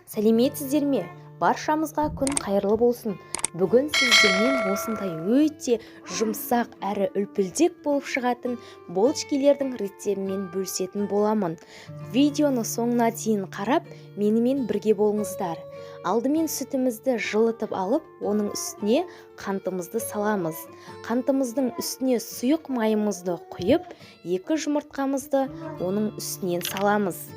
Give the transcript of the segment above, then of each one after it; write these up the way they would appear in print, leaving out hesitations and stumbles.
Сәлеметсіздер ме? Баршамызға күн қайырлы болсын. Бүгін сіздермен осындай өте жұмсақ әрі үлпілдек болып шығатын булочкилердің рецептімен бөлісетін боламын. Видеоны соңына дейін қарап, менімен бірге болыңыздар. Алдымен сүтімізді жылытып алып, оның үстіне қантымызды саламыз. Қантымыздың үстіне сұйық майымызды құйып, 2 жұмыртқамызды оның үстінен саламыз.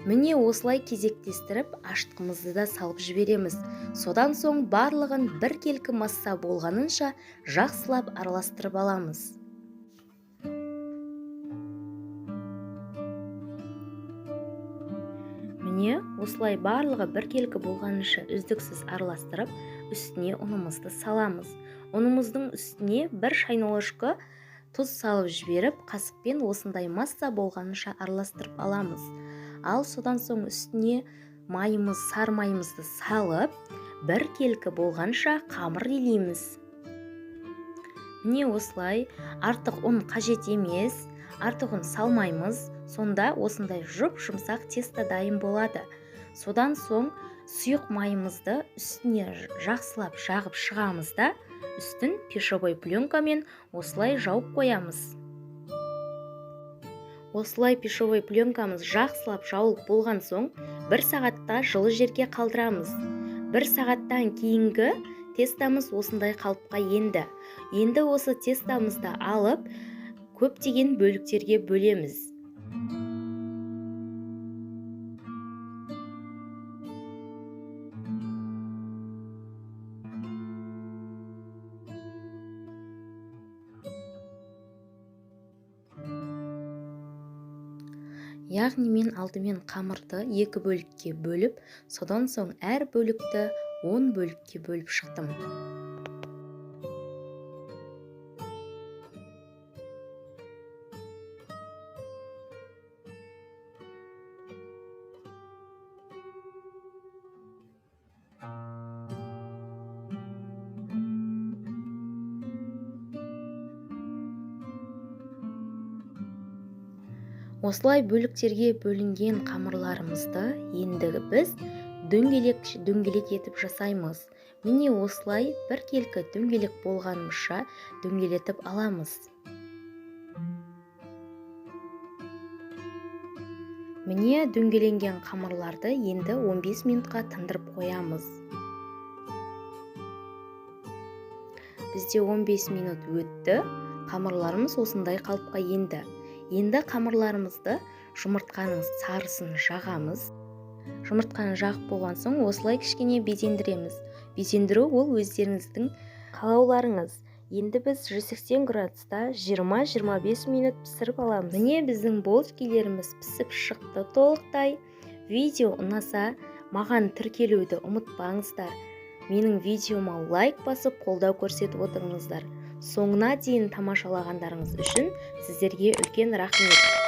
Міне осылай кезектестіріп, ашытқымызды да салып жібереміз. Содан соң барлығын бір келкі масса болғанынша жақсылап араластырып аламыз. Міне осылай барлығы бір келкі болғанынша үздіксіз араластырып, үстіне ұнымызды саламыз. Ұнымыздың үстіне 1 шайнақ ложка тұз салып жіберіп, қасықпен осындай масса болғанынша араластырып аламыз. Ал содан соң үстіне сары майымызды салып, 1 келкі болғанша қамыр илейміз. Міне осылай, артық ұн қажет емес, артық ұн салмаймыз, сонда осындай жұмсақ тесто дайын болады. Содан соң сұйық майымызды үстіне жақсылап жағып шығамыз да, үстін пищевой пленкамен осылай жауып қоямыз. Осылай пищевой пленкамыз жақсылап жауылып болған соң 1 сағатта жылы жерге қалдырамыз. 1 сағаттан кейінгі тестамыз осындай қалыпқа енді. Енді осы тестамызды алып, көптеген бөліктерге бөлеміз. Яғни мен алдымен қамырды 2 бөлікке бөліп, содан соң әр бөлікті 10 бөлікке бөліп шықтым. Осылай бөліктерге бөлінген қамырларымызды енді біз дөңгелек етіп жасаймыз. Міне осылай 1 келкі дөңгелек болғанымызша дөңгелетіп аламыз. Міне дөңгеленген қамырларды енді 15 минутқа тындырып қоямыз. Бізде 15 минут өтті, қамырларымыз осындай қалыпқа енді. Енді қамырларымызды жұмыртқаның сарысын жағамыз. Жұмыртқаны жағып болған соң осылай кішкене безендіреміз. Безендіру ол өздеріңіздің қалауларыңыз. Енді біз 180 градуста 20-25 минут пісіріп аламыз. Міне біздің булочкилеріміз пісіп шықты толықтай. Видео ұнаса, маған тіркелуді ұмытпаңыздар. Менің видеома лайк басып, қолдау көрсетіп отырыңыздар. Соңына дейін тамашалағандарыңыз үшін сіздерге үлкен рахмет.